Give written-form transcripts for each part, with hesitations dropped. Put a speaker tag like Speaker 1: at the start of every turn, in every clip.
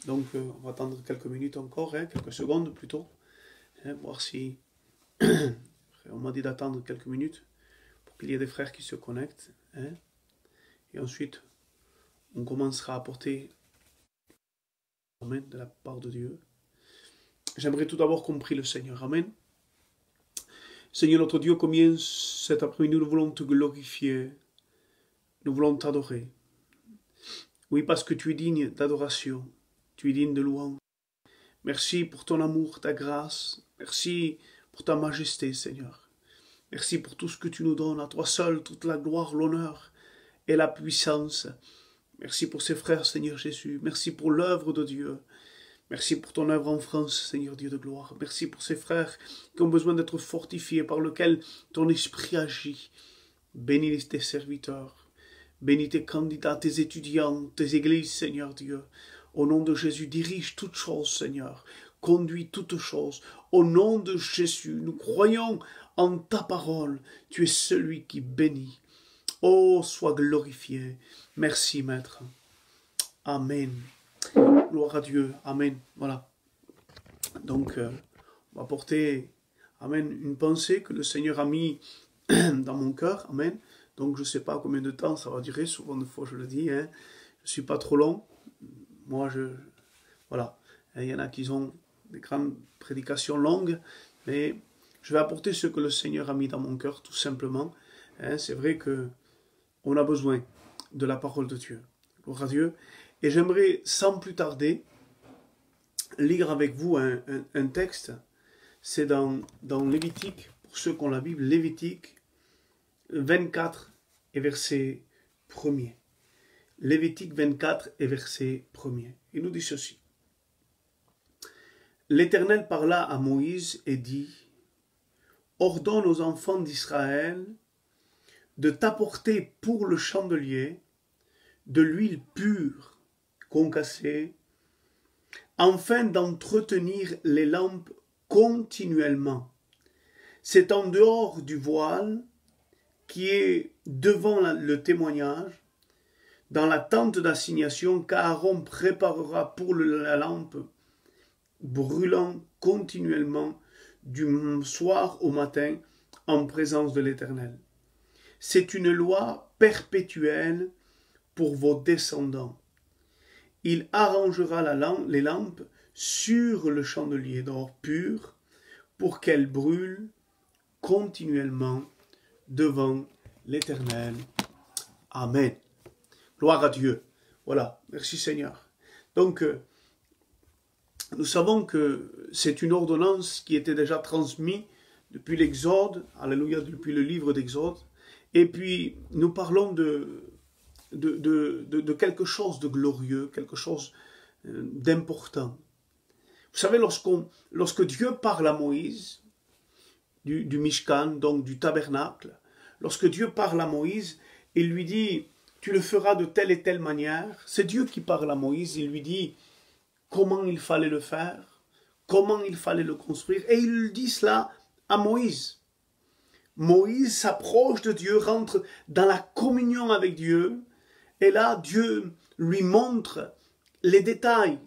Speaker 1: Donc, on va attendre quelques minutes encore, hein, quelques secondes plutôt, hein, voir si... On m'a dit d'attendre quelques minutes pour qu'il y ait des frères qui se connectent. Hein, et ensuite, on commencera à apporter Amen de la part de Dieu. J'aimerais tout d'abord qu'on prie le Seigneur. Amen. Seigneur notre Dieu, combien cet après-midi nous voulons te glorifier, nous voulons t'adorer. Oui, parce que tu es digne d'adoration, tu es digne de louange. Merci pour ton amour, ta grâce. Merci pour ta majesté, Seigneur. Merci pour tout ce que tu nous donnes. À toi seul, toute la gloire, l'honneur et la puissance. Merci pour ces frères, Seigneur Jésus. Merci pour l'œuvre de Dieu. Merci pour ton œuvre en France, Seigneur Dieu de gloire. Merci pour ces frères qui ont besoin d'être fortifiés, par lesquels ton esprit agit. Bénis tes serviteurs. Bénis tes candidats, tes étudiants, tes églises, Seigneur Dieu. Au nom de Jésus, dirige toutes choses, Seigneur. Conduis toutes choses. Au nom de Jésus, nous croyons en ta parole. Tu es celui qui bénit. Oh, sois glorifié. Merci, Maître. Amen. Gloire à Dieu. Amen. Voilà. Donc, on va porter, Amen, une pensée que le Seigneur a mis dans mon cœur. Amen. Donc, je ne sais pas combien de temps ça va durer. Souvent de fois, je le dis. Hein. Je ne suis pas trop long. Moi, voilà. Il y en a qui ont des grandes prédications longues. Mais je vais apporter ce que le Seigneur a mis dans mon cœur, tout simplement. Hein. C'est vrai qu'on a besoin de la parole de Dieu. Gloire à Dieu. Et j'aimerais, sans plus tarder, lire avec vous un texte. C'est dans Lévitique, pour ceux qui ont la Bible, Lévitique 24 et verset 1er. Lévitique 24 et verset 1er. Il nous dit ceci. L'Éternel parla à Moïse et dit, « Ordonne aux enfants d'Israël de t'apporter pour le chandelier de l'huile pure concassée, afin d'entretenir les lampes continuellement. C'est en dehors du voile qui est devant le témoignage, dans la tente d'assignation qu'Aaron préparera pour la lampe, brûlant continuellement du soir au matin en présence de l'Éternel. C'est une loi perpétuelle pour vos descendants. Il arrangera les lampes sur le chandelier d'or pur pour qu'elles brûlent continuellement devant l'Éternel. Amen. Gloire à Dieu. Voilà. Merci Seigneur. Donc, nous savons que c'est une ordonnance qui était déjà transmise depuis l'Exode. Alléluia, depuis le livre d'Exode. Et puis, nous parlons de quelque chose de glorieux, quelque chose d'important. Vous savez, lorsque Dieu parle à Moïse, du Mishkan, donc du tabernacle, lorsque Dieu parle à Moïse, il lui dit, tu le feras de telle et telle manière. C'est Dieu qui parle à Moïse, il lui dit comment il fallait le faire, comment il fallait le construire, et il dit cela à Moïse. Moïse s'approche de Dieu, rentre dans la communion avec Dieu, et là, Dieu lui montre les détails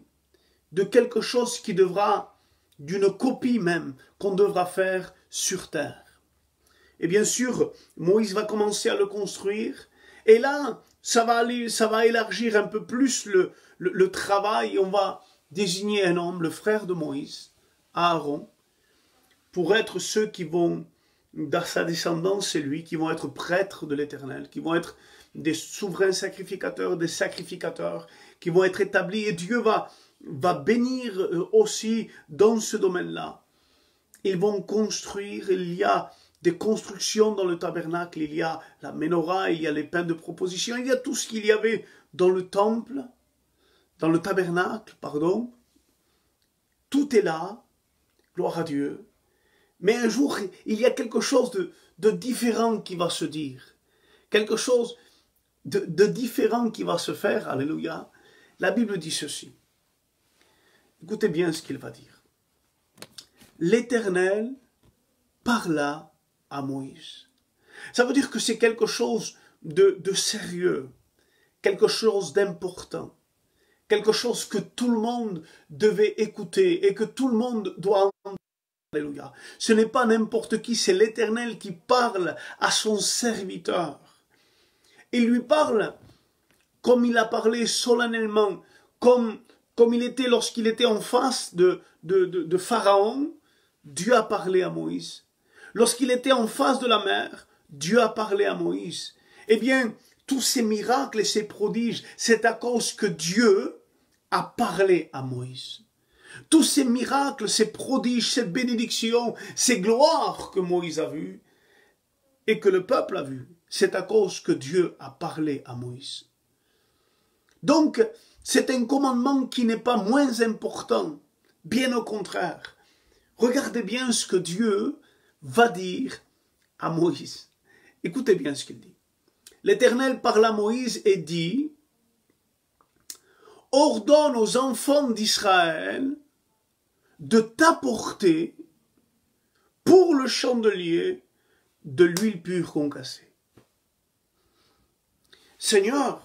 Speaker 1: de quelque chose qui devra, d'une copie même, qu'on devra faire sur terre. Et bien sûr, Moïse va commencer à le construire, et là, ça va élargir un peu plus le travail, et on va désigner un homme, le frère de Moïse, Aaron, pour être ceux qui vont, dans sa descendance, c'est lui, qui vont être prêtres de l'Éternel, qui vont être des souverains sacrificateurs, des sacrificateurs, qui vont être établis, et Dieu va bénir aussi dans ce domaine-là. Ils vont construire, il y a des constructions dans le tabernacle, il y a la menorah, il y a les pains de proposition, il y a tout ce qu'il y avait dans le temple, dans le tabernacle, pardon. Tout est là, gloire à Dieu. Mais un jour, il y a quelque chose de différent qui va se dire. Quelque chose de différent qui va se faire, alléluia. La Bible dit ceci. Écoutez bien ce qu'il va dire. L'Éternel parla à Moïse. Ça veut dire que c'est quelque chose de sérieux, quelque chose d'important, quelque chose que tout le monde devait écouter et que tout le monde doit entendre. Alléluia. Ce n'est pas n'importe qui, c'est l'Éternel qui parle à son serviteur. Il lui parle comme il a parlé solennellement, comme il était lorsqu'il était en face de Pharaon. Dieu a parlé à Moïse. Lorsqu'il était en face de la mer, Dieu a parlé à Moïse. Eh bien, tous ces miracles et ces prodiges, c'est à cause que Dieu a parlé à Moïse. Tous ces miracles, ces prodiges, cette bénédiction, ces gloires que Moïse a vues et que le peuple a vues, c'est à cause que Dieu a parlé à Moïse. Donc, c'est un commandement qui n'est pas moins important, bien au contraire. Regardez bien ce que Dieu va dire à Moïse. Écoutez bien ce qu'il dit. L'Éternel parle à Moïse et dit, « Ordonne aux enfants d'Israël de t'apporter pour le chandelier de l'huile pure concassée. » Seigneur,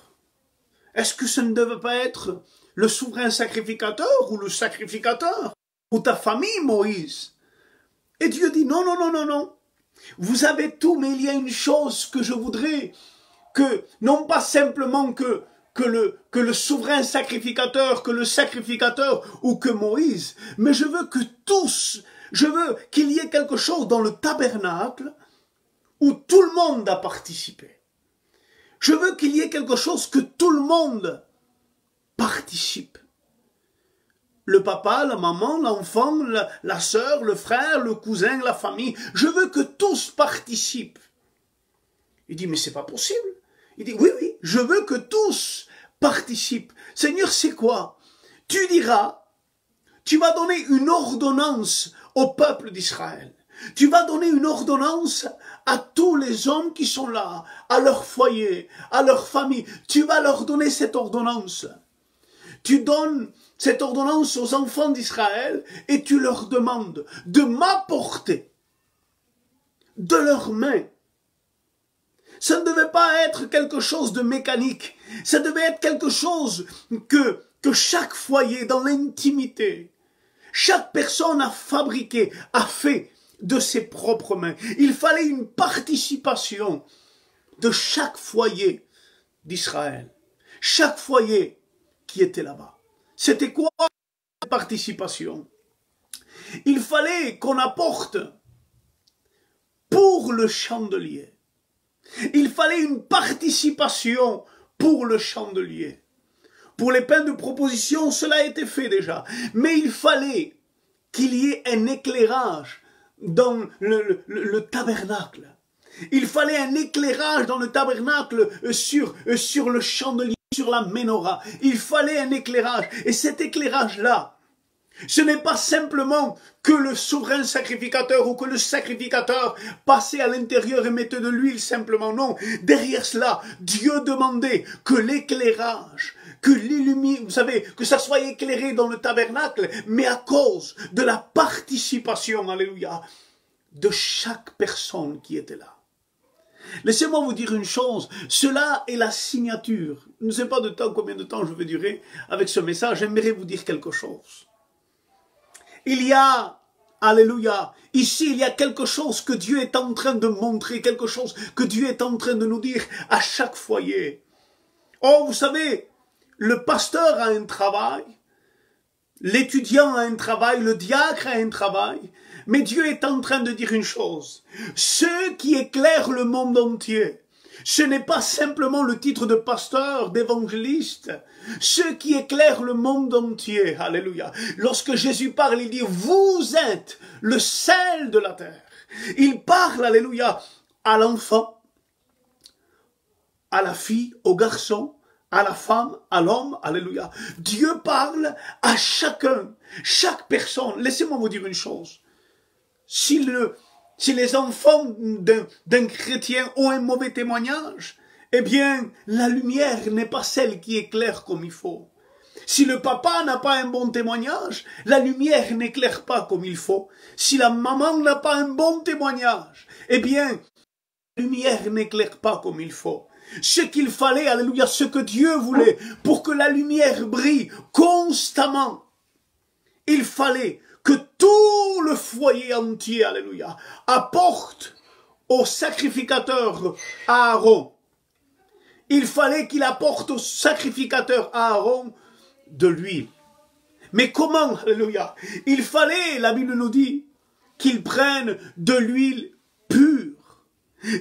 Speaker 1: est-ce que ce ne devait pas être le souverain sacrificateur ou le sacrificateur ou ta famille, Moïse? Et Dieu dit non, non, non, non, non. Vous avez tout, mais il y a une chose que je voudrais que, non pas simplement que le souverain sacrificateur, que le sacrificateur ou que Moïse, mais je veux que tous, je veux qu'il y ait quelque chose dans le tabernacle où tout le monde a participé. Je veux qu'il y ait quelque chose que tout le monde participe. Le papa, la maman, l'enfant, la sœur, le frère, le cousin, la famille. Je veux que tous participent. Il dit, mais c'est pas possible. Il dit, oui, oui, je veux que tous participent. Seigneur, c'est quoi? Tu diras, tu vas donner une ordonnance au peuple d'Israël. Tu vas donner une ordonnance à tous les hommes qui sont là, à leur foyer, à leur famille. Tu vas leur donner cette ordonnance. Tu donnes cette ordonnance aux enfants d'Israël et tu leur demandes de m'apporter de leurs mains. Ça ne devait pas être quelque chose de mécanique. Ça devait être quelque chose que chaque foyer, dans l'intimité, chaque personne a fabriqué, a fait de ses propres mains. Il fallait une participation de chaque foyer d'Israël. Chaque foyer qui était là-bas. C'était quoi la participation? Il fallait qu'on apporte pour le chandelier. Il fallait une participation pour le chandelier. Pour les pains de proposition, cela a été fait déjà. Mais il fallait qu'il y ait un éclairage dans le tabernacle. Il fallait un éclairage dans le tabernacle sur le chandelier, sur la menorah. Il fallait un éclairage. Et cet éclairage-là, ce n'est pas simplement que le souverain sacrificateur ou que le sacrificateur passait à l'intérieur et mettait de l'huile simplement. Non, derrière cela, Dieu demandait que l'éclairage, que l'illumination, vous savez, que ça soit éclairé dans le tabernacle, mais à cause de la participation, alléluia, de chaque personne qui était là. Laissez-moi vous dire une chose, cela est la signature. Je ne sais pas combien de temps je vais durer avec ce message, j'aimerais vous dire quelque chose. Il y a, alléluia, ici il y a quelque chose que Dieu est en train de montrer, quelque chose que Dieu est en train de nous dire à chaque foyer. Oh, vous savez, le pasteur a un travail, l'étudiant a un travail, le diacre a un travail, mais Dieu est en train de dire une chose. Ceux qui éclairent le monde entier, ce n'est pas simplement le titre de pasteur, d'évangéliste. Ceux qui éclairent le monde entier, alléluia. Lorsque Jésus parle, il dit, vous êtes le sel de la terre. Il parle, alléluia, à l'enfant, à la fille, au garçon, à la femme, à l'homme, alléluia. Dieu parle à chacun, chaque personne. Laissez-moi vous dire une chose. Si les enfants d'un chrétien ont un mauvais témoignage, eh bien, la lumière n'est pas celle qui éclaire comme il faut. Si le papa n'a pas un bon témoignage, la lumière n'éclaire pas comme il faut. Si la maman n'a pas un bon témoignage, eh bien, la lumière n'éclaire pas comme il faut. ce qu'il fallait, alléluia, ce que Dieu voulait pour que la lumière brille constamment. Il fallait que tout le foyer entier, alléluia, apporte au sacrificateur Aaron. Il fallait qu'il apporte au sacrificateur Aaron de l'huile. Mais comment, alléluia? Il fallait, la Bible nous dit, qu'il prenne de l'huile pure.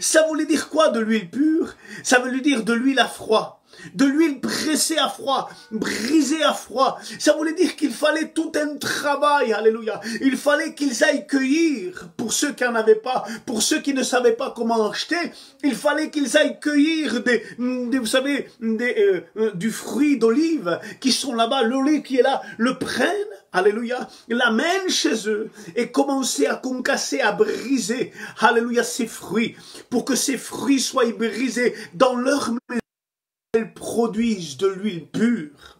Speaker 1: Ça voulait dire quoi de l'huile pure? Ça veut dire de l'huile à froid, de l'huile pressée à froid, brisée à froid. Ça voulait dire qu'il fallait tout un travail, alléluia. Il fallait qu'ils aillent cueillir, pour ceux qui n'en avaient pas, pour ceux qui ne savaient pas comment acheter, il fallait qu'ils aillent cueillir vous savez, du fruit d'olive qui sont là-bas, l'olive qui est là, le prennent, alléluia, l'amènent chez eux et commencer à concasser, à briser, alléluia, ces fruits, pour que ces fruits soient brisés dans leur maison. Elles produisent de l'huile pure.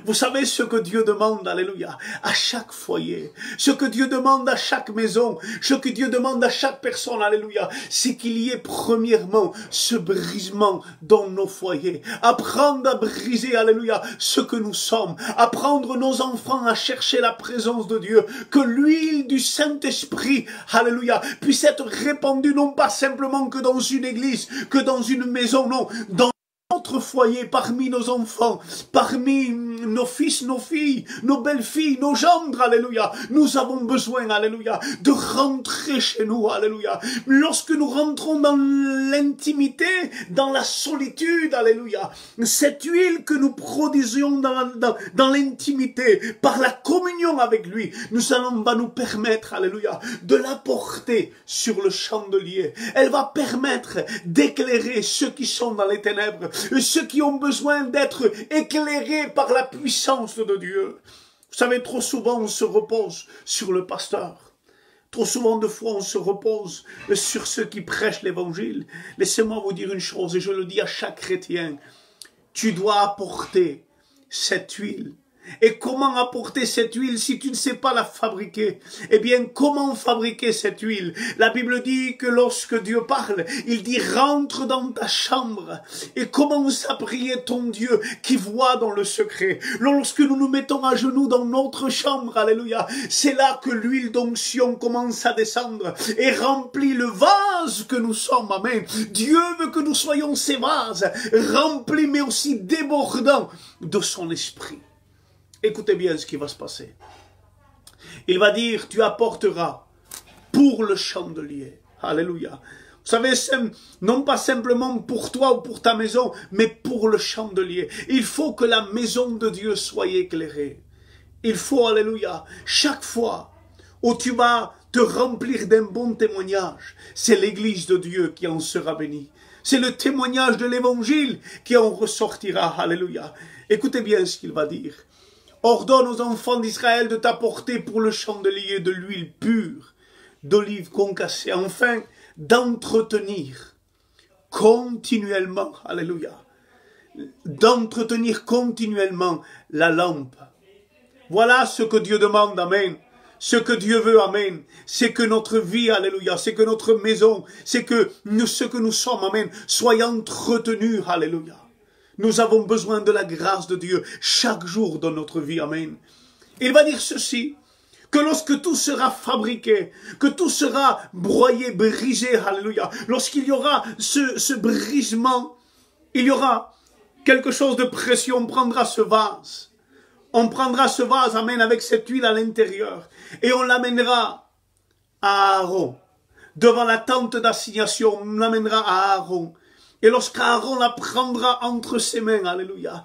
Speaker 1: Vous savez ce que Dieu demande, alléluia, à chaque foyer, ce que Dieu demande à chaque maison, ce que Dieu demande à chaque personne, alléluia, c'est qu'il y ait premièrement ce brisement dans nos foyers. Apprendre à briser, alléluia, ce que nous sommes. Apprendre nos enfants à chercher la présence de Dieu. Que l'huile du Saint-Esprit, alléluia, puisse être répandue non pas simplement que dans une église, que dans une maison, non, dans notre foyer, parmi nos enfants, parmi nos fils, nos filles, nos belles-filles, nos gendres, alléluia. Nous avons besoin, alléluia, de rentrer chez nous, alléluia. Lorsque nous rentrons dans l'intimité, dans la solitude, alléluia, cette huile que nous produisions dans l'intimité, par la communion avec lui, va nous permettre, alléluia, de l'apporter sur le chandelier. Elle va permettre d'éclairer ceux qui sont dans les ténèbres, ceux qui ont besoin d'être éclairés par la puissance de Dieu. Vous savez, trop souvent on se repose sur le pasteur. Trop souvent de fois on se repose sur ceux qui prêchent l'évangile. Laissez-moi vous dire une chose, et je le dis à chaque chrétien. Tu dois apporter cette huile. Et comment apporter cette huile si tu ne sais pas la fabriquer? Eh bien, comment fabriquer cette huile? La Bible dit que lorsque Dieu parle, il dit rentre dans ta chambre et commence à prier ton Dieu qui voit dans le secret. Lorsque nous nous mettons à genoux dans notre chambre, alléluia, c'est là que l'huile d'onction commence à descendre et remplit le vase que nous sommes, amen. Dieu veut que nous soyons ces vases, remplis mais aussi débordants de son esprit. Écoutez bien ce qui va se passer. Il va dire, tu apporteras pour le chandelier. Alléluia. Vous savez, non pas simplement pour toi ou pour ta maison, mais pour le chandelier. Il faut que la maison de Dieu soit éclairée. Il faut, alléluia, chaque fois où tu vas te remplir d'un bon témoignage, c'est l'église de Dieu qui en sera bénie. C'est le témoignage de l'évangile qui en ressortira. Alléluia. Écoutez bien ce qu'il va dire. Ordonne aux enfants d'Israël de t'apporter pour le chandelier de l'huile pure, d'olive concassée, enfin d'entretenir continuellement, alléluia, d'entretenir continuellement la lampe. Voilà ce que Dieu demande, amen. Ce que Dieu veut, amen, c'est que notre vie, alléluia, c'est que notre maison, c'est que ce que nous sommes, amen, soit entretenu, alléluia. Nous avons besoin de la grâce de Dieu chaque jour dans notre vie. Amen. Il va dire ceci, que lorsque tout sera fabriqué, que tout sera broyé, brisé, alléluia, lorsqu'il y aura ce brisement, il y aura quelque chose de précieux, on prendra ce vase. On prendra ce vase, amen, avec cette huile à l'intérieur, et on l'amènera à Aaron. Devant la tente d'assignation, on l'amènera à Aaron. Et lorsqu'Aaron la prendra entre ses mains, alléluia,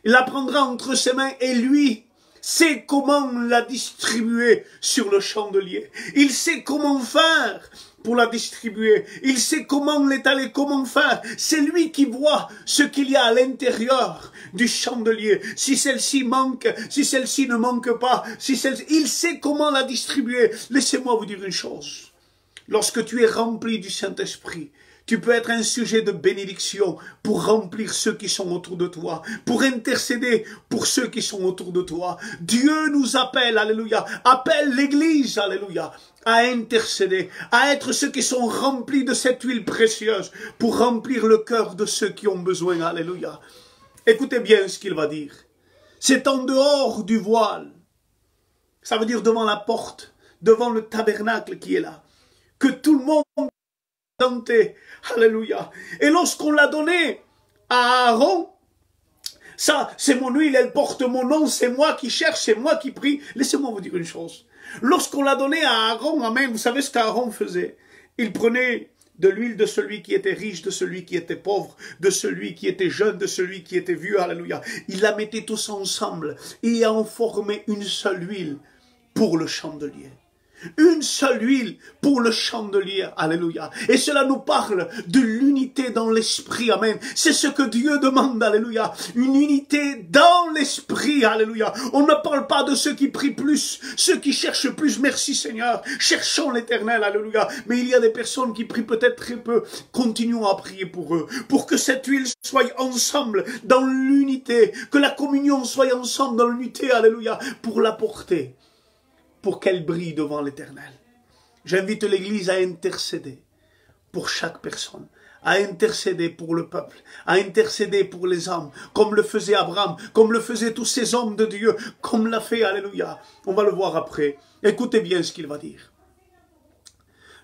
Speaker 1: il la prendra entre ses mains et lui sait comment la distribuer sur le chandelier. Il sait comment faire pour la distribuer. Il sait comment l'étaler, comment faire. C'est lui qui voit ce qu'il y a à l'intérieur du chandelier. Si celle-ci manque, si celle-ci ne manque pas, il sait comment la distribuer. Laissez-moi vous dire une chose. Lorsque tu es rempli du Saint-Esprit, Tu peux être un sujet de bénédiction pour remplir ceux qui sont autour de toi, pour intercéder pour ceux qui sont autour de toi. Dieu nous appelle, alléluia, appelle l'Église, alléluia, à intercéder, à être ceux qui sont remplis de cette huile précieuse pour remplir le cœur de ceux qui ont besoin, alléluia. Écoutez bien ce qu'il va dire. C'est en dehors du voile, ça veut dire devant la porte, devant le tabernacle qui est là, que tout le monde est tenté. Alléluia. Et lorsqu'on l'a donné à Aaron, ça, c'est mon huile, elle porte mon nom, c'est moi qui cherche, c'est moi qui prie. Laissez-moi vous dire une chose. Lorsqu'on l'a donné à Aaron, amen, vous savez ce qu'Aaron faisait? Il prenait de l'huile de celui qui était riche, de celui qui était pauvre, de celui qui était jeune, de celui qui était vieux, alléluia. Il la mettait tous ensemble et en formait une seule huile pour le chandelier. Une seule huile pour le chandelier, alléluia. Et cela nous parle de l'unité dans l'esprit, amen. C'est ce que Dieu demande, alléluia. Une unité dans l'esprit, alléluia. On ne parle pas de ceux qui prient plus, ceux qui cherchent plus, merci Seigneur. Cherchons l'Éternel, alléluia. Mais il y a des personnes qui prient peut-être très peu. Continuons à prier pour eux, pour que cette huile soit ensemble dans l'unité, que la communion soit ensemble dans l'unité, alléluia, pour la porter, pour qu'elle brille devant l'Éternel. J'invite l'Église à intercéder pour chaque personne, à intercéder pour le peuple, à intercéder pour les âmes, comme le faisait Abraham, comme le faisaient tous ces hommes de Dieu, comme l'a fait, alléluia. On va le voir après. Écoutez bien ce qu'il va dire.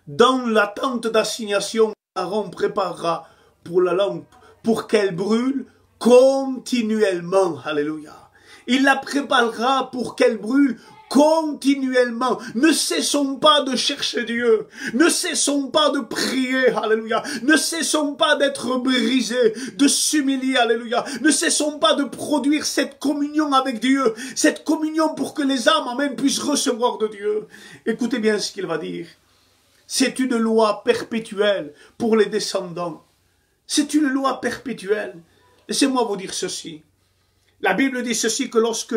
Speaker 1: Dans la tente d'assignation, Aaron préparera pour la lampe, pour qu'elle brûle continuellement, alléluia. Il la préparera pour qu'elle brûle continuellement. Ne cessons pas de chercher Dieu. Ne cessons pas de prier, alléluia. Ne cessons pas d'être brisés, de s'humilier, alléluia. Ne cessons pas de produire cette communion avec Dieu. Cette communion pour que les âmes, amen, puissent recevoir de Dieu. Écoutez bien ce qu'il va dire. C'est une loi perpétuelle pour les descendants. C'est une loi perpétuelle. Laissez-moi vous dire ceci. La Bible dit ceci, que lorsque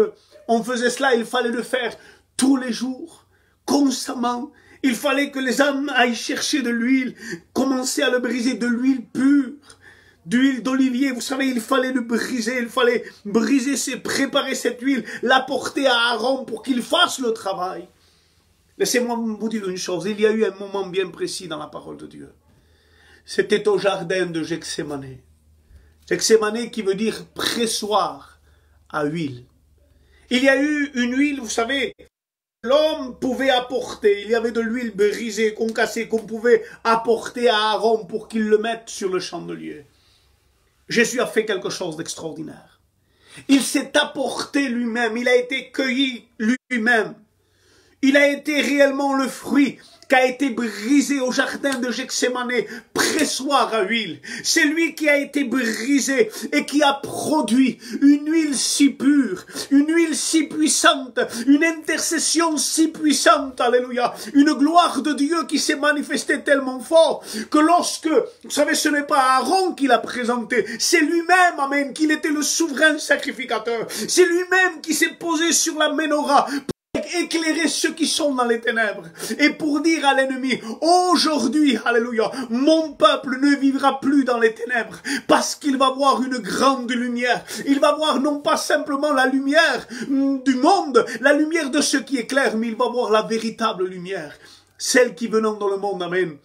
Speaker 1: on faisait cela, il fallait le faire tous les jours, constamment. Il fallait que les âmes aillent chercher de l'huile, commencer à le briser, de l'huile pure, d'huile d'olivier. Vous savez, il fallait le briser, il fallait briser, préparer cette huile, l'apporter à Aaron pour qu'il fasse le travail. Laissez-moi vous dire une chose, il y a eu un moment bien précis dans la parole de Dieu. C'était au jardin de Gethsémane. Gethsémane qui veut dire pressoir à huile. Il y a eu une huile, vous savez, l'homme pouvait apporter. Il y avait de l'huile brisée, concassée, qu'on pouvait apporter à Aaron pour qu'il le mette sur le chandelier. Jésus a fait quelque chose d'extraordinaire. Il s'est apporté lui-même, il a été cueilli lui-même. Il a été réellement le fruit qui a été brisé au jardin de Gethsémane, pressoir à huile. C'est lui qui a été brisé et qui a produit une huile si pure, une huile si puissante, une intercession si puissante, alléluia. Une gloire de Dieu qui s'est manifestée tellement fort que lorsque, vous savez, ce n'est pas Aaron qui l'a présenté, c'est lui-même, amen, qu'il était le souverain sacrificateur. C'est lui-même qui s'est posé sur la menorah, éclairer ceux qui sont dans les ténèbres et pour dire à l'ennemi, aujourd'hui, alléluia, mon peuple ne vivra plus dans les ténèbres parce qu'il va voir une grande lumière. Il va voir non pas simplement la lumière du monde, la lumière de ce qui est clair, mais il va voir la véritable lumière, celle qui venant dans le monde, amen,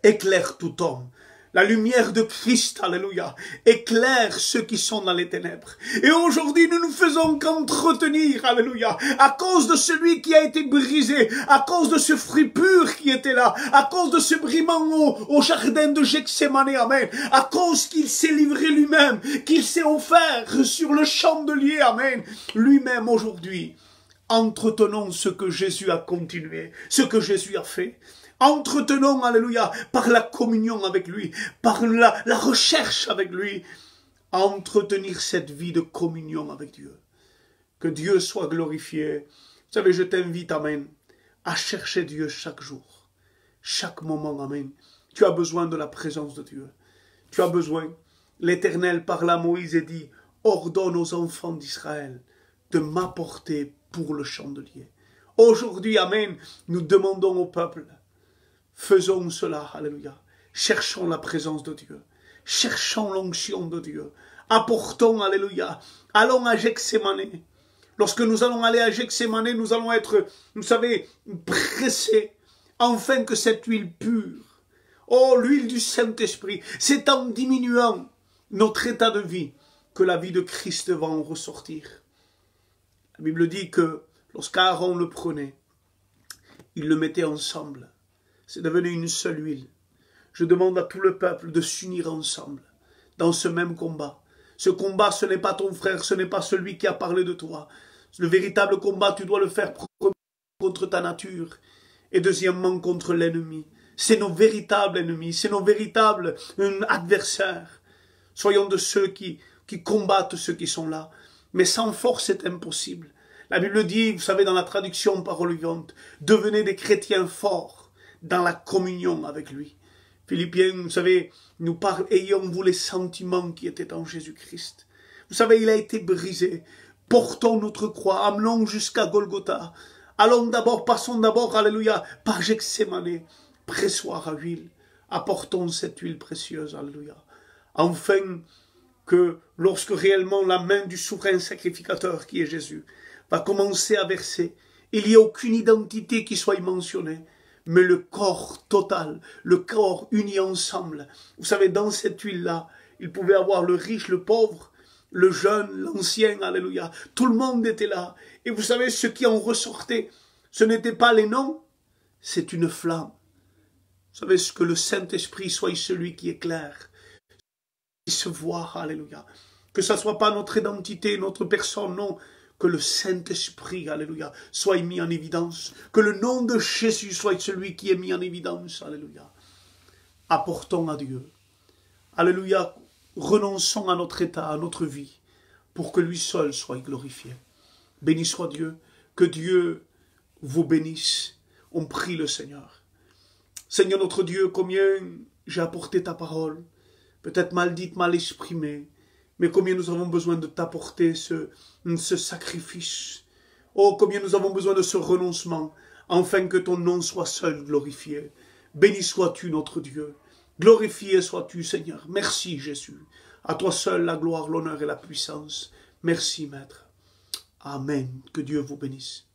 Speaker 1: éclaire tout homme. La lumière de Christ, alléluia, éclaire ceux qui sont dans les ténèbres. Et aujourd'hui, nous ne faisons qu'entretenir, alléluia, à cause de celui qui a été brisé, à cause de ce fruit pur qui était là, à cause de ce briment au jardin de Gethsémane, amen, à cause qu'il s'est livré lui-même, qu'il s'est offert sur le chandelier, amen, lui-même aujourd'hui. Entretenons ce que Jésus a continué, ce que Jésus a fait. Entretenons, alléluia, par la communion avec lui, par la recherche avec lui, entretenir cette vie de communion avec Dieu. Que Dieu soit glorifié. Vous savez, je t'invite, amen, à chercher Dieu chaque jour, chaque moment, amen. Tu as besoin de la présence de Dieu. Tu as besoin. L'Éternel parla à Moïse et dit, ordonne aux enfants d'Israël de m'apporter pour le chandelier. Aujourd'hui, amen, nous demandons au peuple, faisons cela, alléluia. cherchons la présence de Dieu. Cherchons l'onction de Dieu. Apportons, alléluia. Allons à Gethsémane. Lorsque nous allons aller à Gethsémane, nous allons être, vous savez, pressés, afin que cette huile pure, oh, l'huile du Saint-Esprit, c'est en diminuant notre état de vie que la vie de Christ va en ressortir. La Bible dit que lorsqu'Aaron le prenait, il le mettait ensemble. C'est devenu une seule huile. Je demande à tout le peuple de s'unir ensemble dans ce même combat. Ce combat, ce n'est pas ton frère, ce n'est pas celui qui a parlé de toi. Le véritable combat, tu dois le faire contre ta nature et deuxièmement contre l'ennemi. C'est nos véritables ennemis, c'est nos véritables adversaires. Soyons de ceux qui combattent ceux qui sont là. Mais sans force, c'est impossible. La Bible dit, vous savez, dans la traduction parole vivante, devenez des chrétiens forts dans la communion avec lui. Philippiens, vous savez, nous parle, ayons-vous les sentiments qui étaient en Jésus-Christ. Vous savez, il a été brisé. Portons notre croix, amenons jusqu'à Golgotha. Allons d'abord, passons d'abord, alléluia, par Gethsémane, pressoir à huile. Apportons cette huile précieuse, alléluia. Enfin, que lorsque réellement la main du souverain sacrificateur qui est Jésus va commencer à verser, il n'y a aucune identité qui soit mentionnée, mais le corps total, le corps uni ensemble. Vous savez, dans cette huile-là, il pouvait avoir le riche, le pauvre, le jeune, l'ancien, alléluia. Tout le monde était là. Et vous savez, ce qui en ressortait, ce n'était pas les noms, c'est une flamme. Vous savez, ce que le Saint-Esprit soit celui qui éclaire, qui se voit, alléluia. Que ça ne soit pas notre identité, notre personne, non. Que le Saint-Esprit, alléluia, soit mis en évidence. Que le nom de Jésus soit celui qui est mis en évidence, alléluia. Apportons à Dieu. Alléluia, renonçons à notre état, à notre vie, pour que lui seul soit glorifié. Béni soit Dieu, que Dieu vous bénisse. On prie le Seigneur. Seigneur notre Dieu, combien j'ai apporté ta parole, peut-être mal dite, mal exprimée, mais combien nous avons besoin de t'apporter ce sacrifice. Oh, combien nous avons besoin de ce renoncement, afin que ton nom soit seul glorifié. Béni sois-tu notre Dieu. Glorifié sois-tu, Seigneur. Merci, Jésus. À toi seul la gloire, l'honneur et la puissance. Merci, Maître. Amen. Que Dieu vous bénisse.